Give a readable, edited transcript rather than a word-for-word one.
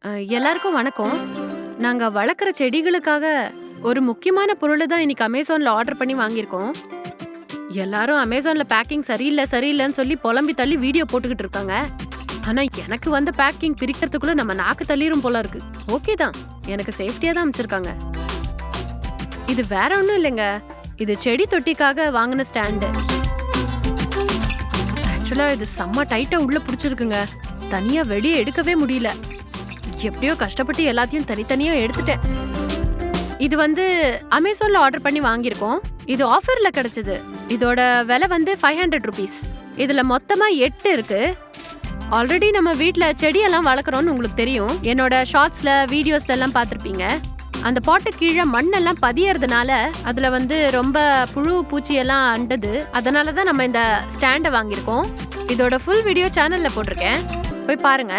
அ எல்லாருக்கும் வணக்கம். நாங்க வளர்க்குற செடிகளுக்காக ஒரு முக்கியமான பொருள தான் இன்னைக்கு Amazonல ஆர்டர் பண்ணி வாங்கியிருக்கோம். எல்லாரும் Amazonல பேக்கிங் சரியில்ல, சரியில்லன்னு சொல்லி பொலம்பி தள்ளி வீடியோ போட்டுக்கிட்டு இருக்காங்க. ஆனா எனக்கு வந்த பேக்கிங் பிரிக்கிறதுக்குள்ள நம்ம நாக்கு தள்ளிரும் போல இருக்கு. ஓகே தான். எனக்கு சேஃப்டியா தான் அனுப்பிச்சிருக்காங்க. இது வேற ஒண்ணும் இல்லைங்க. இது செடி தொட்டிக்காக வாங்குன ஸ்டாண்டு. ஆக்சுவலா இது செம்ம டைட்டா உள்ள புடிச்சிருக்குங்க. தனியா வெளியே எடுக்கவே முடியல. எப்படியோ கஷ்டப்பட்டு எல்லாத்தையும் தனித்தனியா எடுத்துட்டேன். இது வந்து Amazonல ஆர்டர் பண்ணி வாங்கியிருக்கோம். இது ஆஃபர்ல கிடைச்சது. இதோட விலை வந்து 500 ரூபீஸ். இதுல மொத்தமா 8 இருக்கு. ஆல்ரெடி நம்ம வீட்ல செடியெல்லாம் வளர்க்குறோம்னு உங்களுக்கு தெரியும். என்னோட ஷார்ட்ஸ்ல வீடியோஸ்ல எல்லாம் பார்த்திருப்பீங்க. அந்த பாட்டு கீழே மண்ணெல்லாம் பதியறதுனால அதுல வந்து ரொம்ப புழு பூச்சி எல்லாம் அண்டது. அதனால தான் நம்ம இந்த ஸ்டாண்டை வாங்கியிருக்கோம். இதோட ஃபுல் வீடியோ சேனல்ல போட்டிருக்கேன். போய் பாருங்க.